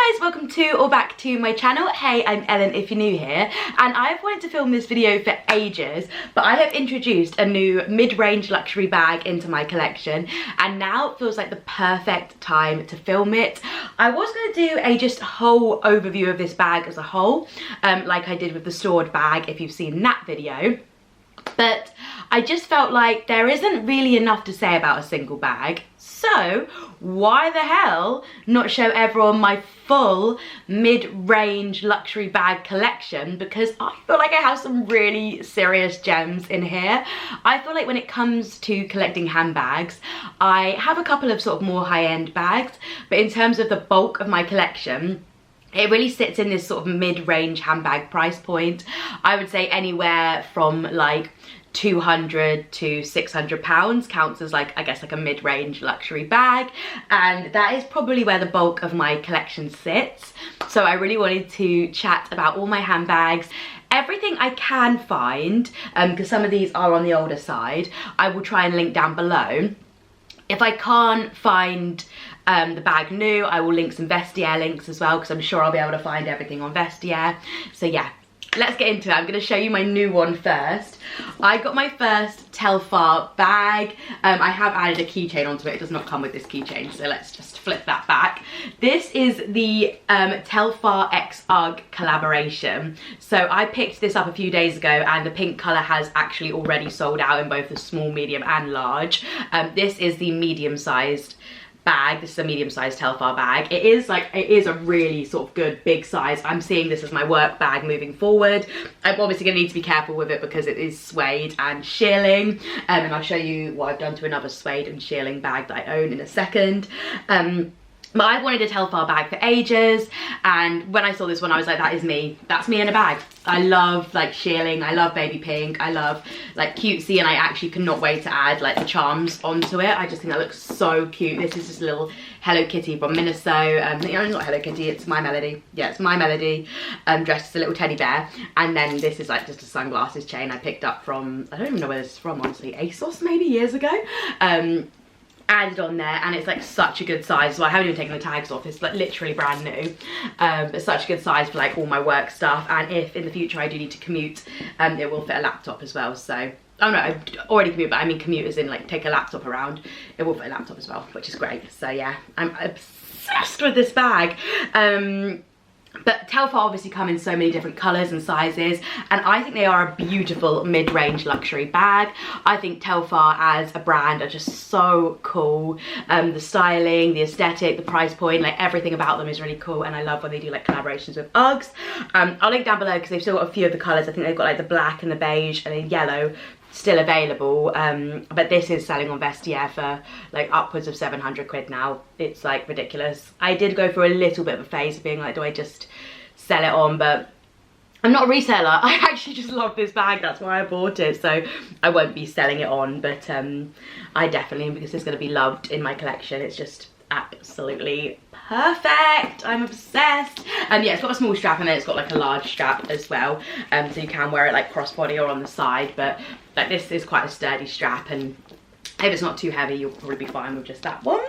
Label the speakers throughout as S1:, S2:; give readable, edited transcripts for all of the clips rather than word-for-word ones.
S1: Hi guys, welcome to or back to my channel. Hey, I'm Ellen if you're new here, and I've wanted to film this video for ages, but I have introduced a new mid-range luxury bag into my collection, and now it feels like the perfect time to film it. I was going to do a just whole overview of this bag as a whole, like I did with the Staud bag if you've seen that video, but I just felt like there isn't really enough to say about a single bag. So why the hell not show everyone my full mid-range luxury bag collection, because I feel like I have some really serious gems in here. I feel like when it comes to collecting handbags, I have a couple of sort of more high-end bags, but in terms of the bulk of my collection, it really sits in this sort of mid-range handbag price point. I would say anywhere from like 200 to 600 pounds counts as like, I guess, like a mid-range luxury bag, and that is probably where the bulk of my collection sits. So I really wanted to chat about all my handbags, everything I can find, because some of these are on the older side. I will try and link down below. If I can't find the bag new, I will link some Vestiaire links as well, because I'm sure I'll be able to find everything on Vestiaire. So yeah, let's get into it. I'm going to show you my new one first. I got my first Telfar bag. I have added a keychain onto it. It does not come with this keychain, so let's just flip that back. This is the Telfar X Ugg collaboration. So I picked this up a few days ago, and the pink colour has actually already sold out in both the small, medium and large. This is the medium-sized bag. This is a medium-sized Telfar bag. It is a really sort of good big size. I'm seeing this as my work bag moving forward. I'm obviously going to need to be careful with it because it is suede and shearling, and I'll show you what I've done to another suede and shearling bag that I own in a second. But I've wanted a Telfar bag for ages, and when I saw this one I was like, that is me. That's me in a bag. I love like shearling, I love baby pink, I love like cutesy, and I actually cannot wait to add like the charms onto it. I just think that looks so cute. This is just a little Hello Kitty from Mercer. Not Hello Kitty, it's My Melody. Yeah, it's My Melody, dressed as a little teddy bear. And then this is like just a sunglasses chain I picked up from, I don't even know where this is from honestly, ASOS maybe years ago. Added on there, and it's like such a good size. So I haven't even taken the tags off. It's like literally brand new, but such a good size for like all my work stuff. And if in the future I do need to commute, it will fit a laptop as well. So oh no, I already commute, but I mean commute as in like take a laptop around. It will fit a laptop as well, which is great. So yeah, I'm obsessed with this bag. But Telfar obviously come in so many different colours and sizes, and I think they are a beautiful mid-range luxury bag. I think Telfar as a brand are just so cool. The styling, the aesthetic, the price point, like everything about them is really cool, and I love when they do like collaborations with Uggs. I'll link down below because they've still got a few of the colours. I think they've got like the black and the beige and the yellow still available, but this is selling on Vestiaire for like upwards of 700 quid now. It's like ridiculous. I did go through a little bit of a phase of being like, do I just sell it on? But I'm not a reseller. I actually just love this bag, that's why I bought it, so I won't be selling it on. But I definitely, because it's going to be loved in my collection. It's just absolutely perfect. I'm obsessed. Yeah, it's got a small strap, and then it's got like a large strap as well, so you can wear it like crossbody or on the side, but like this is quite a sturdy strap, and if it's not too heavy you'll probably be fine with just that one.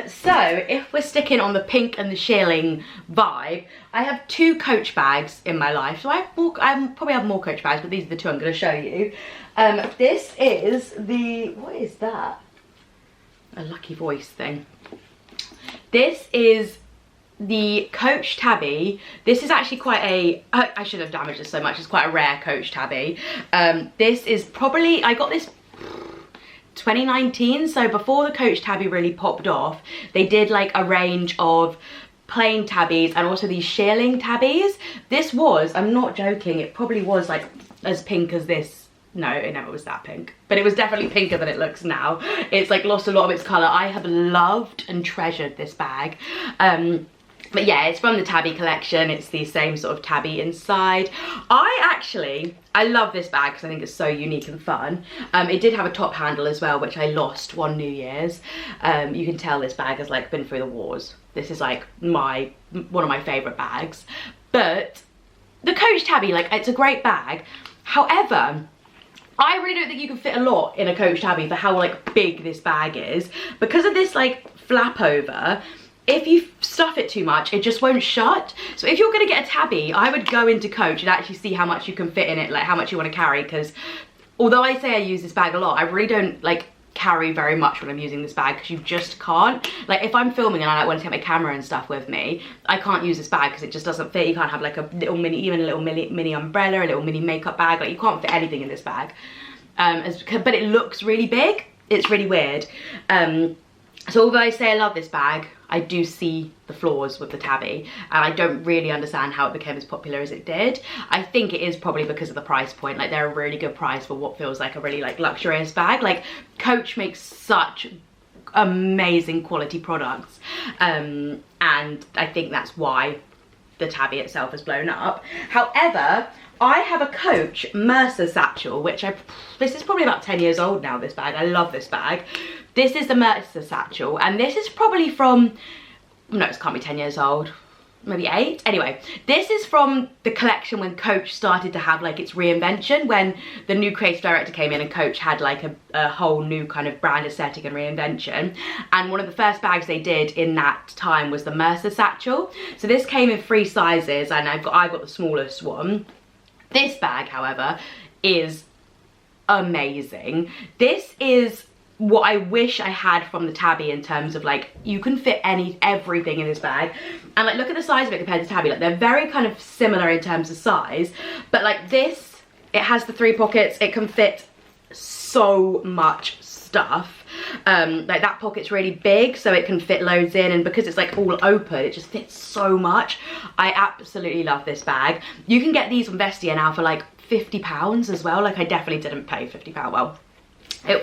S1: So if we're sticking on the pink and the shearling vibe, I have two Coach bags in my life. So I probably have more Coach bags, but these are the two I'm going to show you. This is the, what is that? A Lucky Voice thing. This is the Coach Tabby. This is actually quite a, I should have damaged this so much, it's quite a rare Coach Tabby. This is probably, I got this 2019, so before the Coach Tabby really popped off, they did like a range of plain tabbies and also these shearling tabbies. This was, I'm not joking, it probably was like as pink as this. No, it never was that pink, but it was definitely pinker than it looks now. It's like lost a lot of its colour. I have loved and treasured this bag. But yeah, it's from the Tabby collection. It's the same sort of tabby inside. I love this bag because I think it's so unique and fun. It did have a top handle as well, which I lost one New Year's. You can tell this bag has like been through the wars. This is like one of my favourite bags. But the Coach Tabby, like, it's a great bag. However, I really don't think you can fit a lot in a Coach Tabby for how like big this bag is. Because of this like flap over, if you stuff it too much, it just won't shut. So if you're gonna get a Tabby, I would go into Coach and actually see how much you can fit in it, like how much you want to carry, because although I say I use this bag a lot, I really don't like carry very much when I'm using this bag, because you just can't. Like if I'm filming and I like want to take my camera and stuff with me, I can't use this bag because it just doesn't fit. You can't have like a little mini, even a little mini umbrella, a little mini makeup bag, like you can't fit anything in this bag. But it looks really big. It's really weird. So although I say I love this bag, I do see the flaws with the Tabby, and I don't really understand how it became as popular as it did. I think it is probably because of the price point. Like they're a really good price for what feels like a really like luxurious bag. Like Coach makes such amazing quality products, and I think that's why the Tabby itself has blown up. However, I have a Coach Mercer satchel, which this is probably about 10 years old now, this bag. I love this bag. This is the Mercer satchel, and this is probably from, no, it can't be 10 years old, maybe 8. Anyway, this is from the collection when Coach started to have like its reinvention, when the new creative director came in and Coach had like a whole new kind of brand aesthetic and reinvention. And one of the first bags they did in that time was the Mercer satchel. So this came in 3 sizes, and I've got the smallest one. This bag, however, is amazing. This is what I wish I had from the Tabby in terms of like, you can fit everything in this bag. And like, look at the size of it compared to Tabby. Like they're very kind of similar in terms of size, but like this, it has the 3 pockets. It can fit so much stuff. Like that pocket's really big, so it can fit loads in, and because it's like all open, it just fits so much. I absolutely love this bag. You can get these on Vestia now for like £50 as well. Like I definitely didn't pay £50. Well,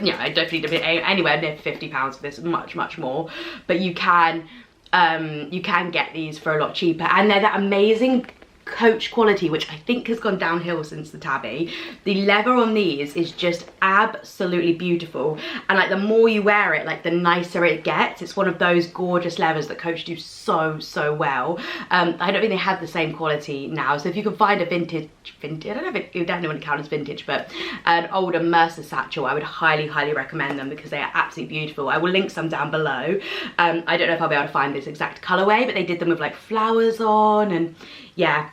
S1: yeah, I definitely didn't pay anywhere near £50 for this, much more. But you can get these for a lot cheaper, and they're that amazing Coach quality, which I think has gone downhill since the Tabby. The leather on these is just absolutely beautiful, and like the more you wear it, like the nicer it gets. It's one of those gorgeous leathers that Coach do so well. I don't think they have the same quality now, so if you can find a vintage, I don't know if it definitely wouldn't count as vintage, but an older Mercer satchel, I would highly recommend them because they are absolutely beautiful. I will link some down below. I don't know if I'll be able to find this exact colorway, but they did them with like flowers on, and yeah,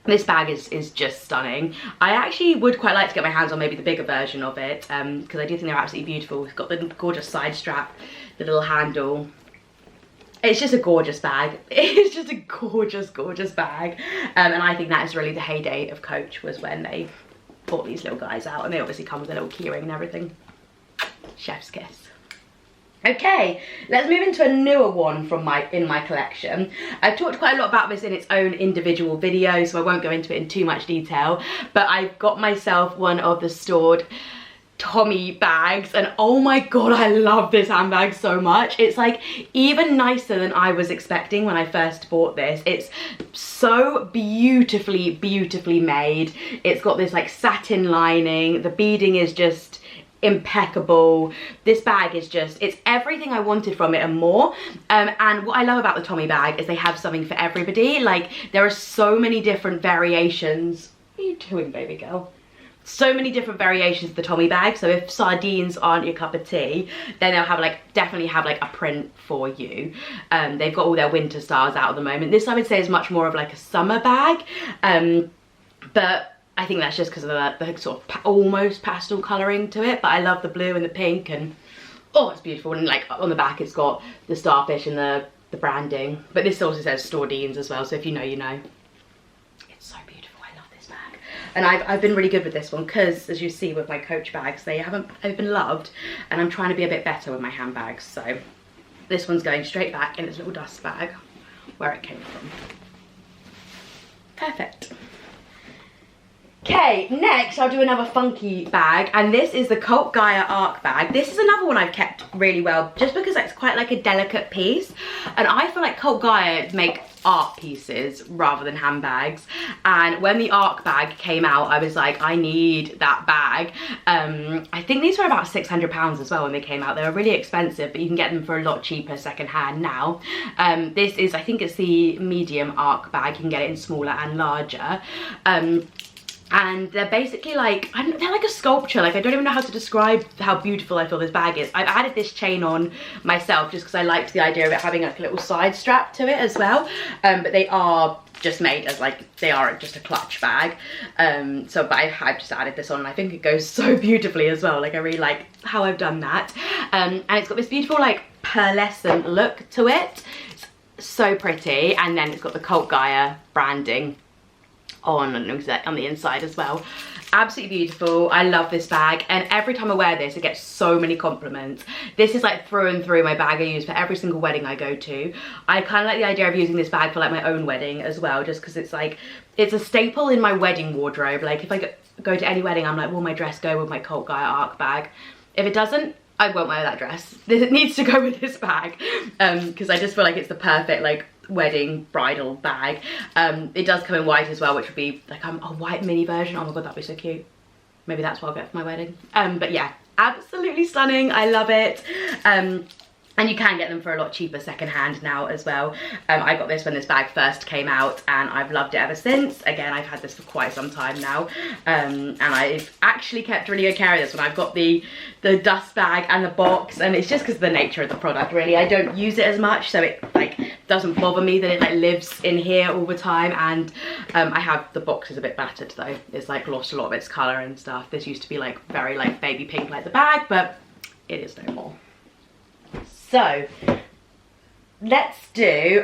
S1: this bag is just stunning. I actually would quite like to get my hands on maybe the bigger version of it, because I do think they're absolutely beautiful. It's got the gorgeous side strap, the little handle. It's just a gorgeous bag. It's just a gorgeous bag. And I think that is really the heyday of Coach, was when they brought these little guys out, and they obviously come with a little keyring and everything. Chef's kiss. Okay, let's move into a newer one from in my collection. I've talked quite a lot about this in its own individual video, so I won't go into it in too much detail, but I've got myself one of the Staud Tommy bags, and oh my god, I love this handbag so much. It's like even nicer than I was expecting when I first bought this. It's so beautifully made. It's got this like satin lining. The beading is just impeccable. This bag is just, it's everything I wanted from it and more. And what I love about the Tommy bag is they have something for everybody. Like there are so many different variations. What are you doing, baby girl? So many different variations of the Tommy bag. So if sardines aren't your cup of tea, then they'll have like, definitely have like a print for you. They've got all their winter styles out at the moment. This I would say is much more of like a summer bag, but I think that's just because of the sort of almost pastel colouring to it. But I love the blue and the pink, and oh, it's beautiful. And like on the back it's got the starfish and the branding, but this also says Staudines as well, so if you know, you know. It's so beautiful. I love this bag, and I've been really good with this one because, as you see with my Coach bags, I've been loved, and I'm trying to be a bit better with my handbags. So this one's going straight back in its little dust bag where it came from. Perfect. Okay, next I'll do another funky bag, and this is the Gaia Arc Bag. This is another one I've kept really well, just because it's quite like a delicate piece, and I feel like Gaia make art pieces rather than handbags. And when the Arc Bag came out, I was like, I need that bag. I think these were about £600 as well when they came out. They were really expensive, but you can get them for a lot cheaper secondhand now. This is, I think it's the medium Arc Bag. You can get it in smaller and larger. and they're basically like, they're like a sculpture. Like, I don't even know how to describe how beautiful I feel this bag is. I've added this chain on myself just because I liked the idea of it having like a little side strap to it as well. But they are just made as like, they are just a clutch bag. But I've just added this on, and I think it goes so beautifully as well. Like, I really like how I've done that. And it's got this beautiful like pearlescent look to it. It's so pretty. And then it's got the Cult Gaia branding on the inside as well. Absolutely beautiful. I love this bag, and every time I wear this, it gets so many compliments. This is like through and through my bag I use for every single wedding I go to. I kind of like the idea of using this bag for like my own wedding as well, just because it's like, it's a staple in my wedding wardrobe. Like, if I go to any wedding, I'm like, will my dress go with my Cult Gaia Arc bag? If it doesn't, I won't wear that dress. It needs to go with this bag, because I just feel like it's the perfect like wedding bridal bag. It does come in white as well, which would be like a white mini version. Oh my god, that'd be so cute. Maybe that's what I'll get for my wedding. But yeah, absolutely stunning. I love it. And you can get them for a lot cheaper secondhand now as well. I got this when this bag first came out, and I've loved it ever since. Again, I've had this for quite some time now. And I've actually kept really good care of this one. I've got the dust bag and the box, and it's just because of the nature of the product, really. I don't use it as much, so it like doesn't bother me that it like lives in here all the time. And I have, the box is a bit battered though. It's like lost a lot of its color and stuff. This used to be like very like baby pink like the bag, but it is no more. So let's do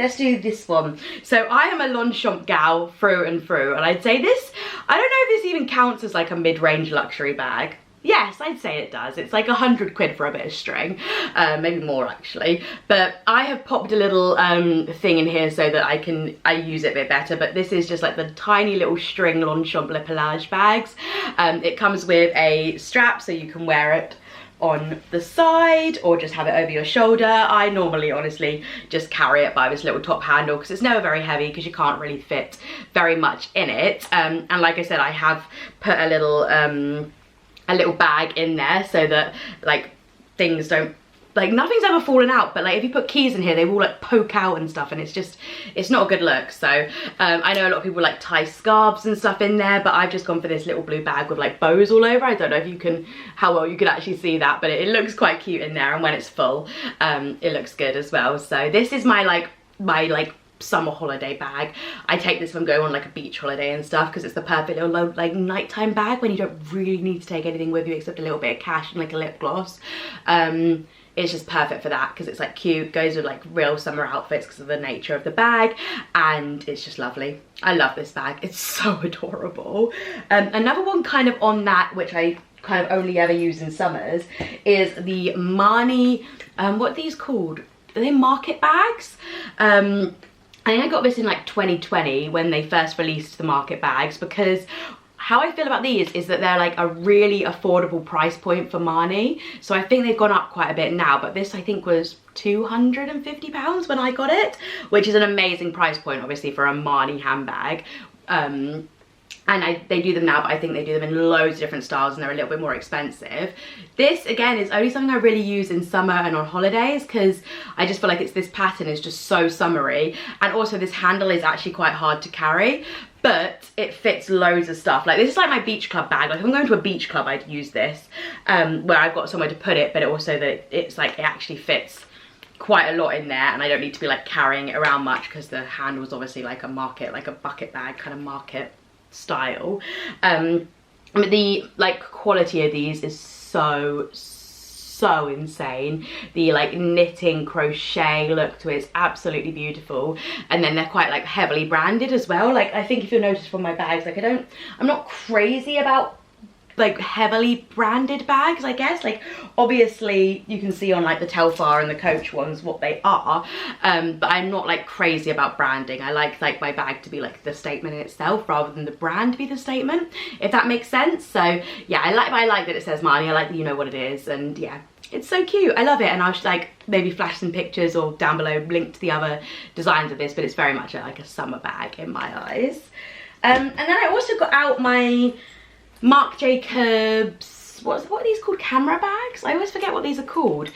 S1: this one. So I am a Longchamp gal through and through, and I'd say this, I don't know if this even counts as like a mid-range luxury bag. Yes, I'd say it does. It's like 100 quid for a bit of string, maybe more actually. But I have popped a little thing in here so that I use it a bit better. But this is just like the tiny little string Longchamp Pilage bags. It comes with a strap so you can wear it on the side or just have it over your shoulder. I normally honestly just carry it by this little top handle because it's never very heavy, because you can't really fit very much in it. And like I said, I have put a little bag in there so that like things don't, like nothing's ever fallen out, but like if you put keys in here, they will like poke out and stuff, and it's not a good look. So I know a lot of people like tie scarves and stuff in there, but I've just gone for this little blue bag with like bows all over. I don't know if you can, how well you can actually see that, but it looks quite cute in there, and when it's full, it looks good as well. So this is my summer holiday bag. I take this when I'm going on like a beach holiday and stuff, because it's the perfect little like nighttime bag when you don't really need to take anything with you except a little bit of cash and like a lip gloss. It's just perfect for that because it's like cute, goes with like real summer outfits because of the nature of the bag, and it's just lovely. I love this bag, it's so adorable. Another one kind of on that, which I kind of only ever use in summers, is the Marni, what are these called? Are they market bags? I think I got this in like 2020 when they first released the market bags, because how I feel about these is that they're like a really affordable price point for Marni. So I think they've gone up quite a bit now, but this I think was £250 when I got it, which is an amazing price point obviously for a Marni handbag. And they do them now, but I think they do them in loads of different styles, and they're a little bit more expensive. This again is only something I really use in summer and on holidays, because I just feel like this pattern is just so summery, and also this handle is actually quite hard to carry, but it fits loads of stuff. Like this is like my beach club bag. Like if I'm going to a beach club, I'd use this, where I've got somewhere to put it, but also that it's like it actually fits quite a lot in there, and I don't need to be like carrying it around much because the handle is obviously like a market, like a bucket bag kind of market style. But the like quality of these is so insane. The like knitting crochet look to it is absolutely beautiful, and then they're quite like heavily branded as well. Like I think if you'll notice from my bags, like I'm not crazy about like heavily branded bags, I guess. Like obviously you can see on like the Telfar and the Coach ones what they are, but I'm not like crazy about branding. I like my bag to be like the statement in itself rather than the brand to be the statement, if that makes sense. So yeah, I like that it says Marni. I like that you know what it is, and yeah, it's so cute. I love it, and I'll just like maybe flash some pictures or down below link to the other designs of this, but it's very much like a summer bag in my eyes. And then I also got out my Marc Jacobs, what are these called? Camera bags? I always forget what these are called.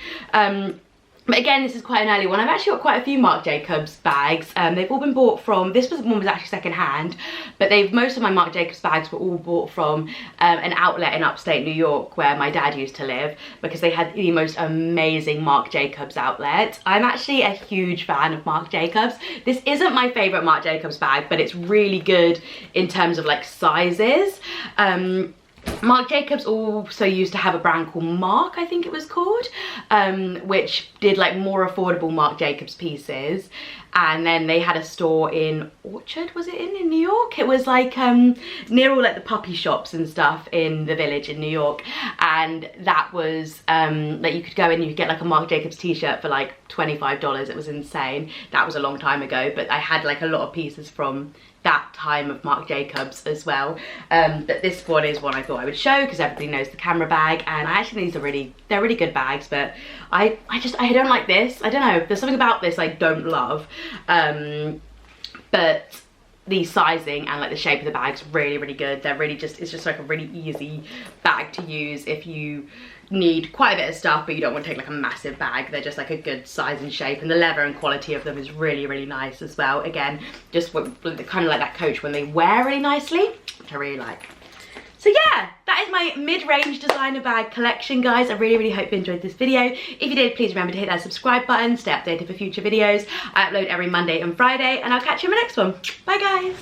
S1: But again, this is quite an early one. I've actually got quite a few Marc Jacobs bags. They've all been bought from, this one was actually second hand, but most of my Marc Jacobs bags were all bought from an outlet in upstate New York where my dad used to live, because they had the most amazing Marc Jacobs outlet. I'm actually a huge fan of Marc Jacobs. This isn't my favorite Marc Jacobs bag, but it's really good in terms of like sizes. Marc Jacobs also used to have a brand called Marc, I think it was called, which did like more affordable Marc Jacobs pieces. And then they had a store in Orchard, was it in New York? It was like near all like the puppy shops and stuff in the Village in New York. And that was like you could go in and you could get like a Marc Jacobs t-shirt for like $25. It was insane. That was a long time ago, but I had like a lot of pieces from that time of Marc Jacobs as well. But this one is one I thought I would show because everybody knows the camera bag, and I actually think they're really good bags, but I don't like this. I don't know, there's something about this I don't love. But the sizing and like the shape of the bag's really good. They're really just, it's just like a really easy bag to use if you need quite a bit of stuff but you don't want to take like a massive bag. They're just like a good size and shape, and the leather and quality of them is really nice as well. Again, just kind of like that Coach when they wear really nicely, which I really like. So yeah, that is my mid-range designer bag collection, guys. I really hope you enjoyed this video. If you did, please remember to hit that subscribe button, stay updated for future videos. I upload every Monday and Friday, and I'll catch you in my next one. Bye guys.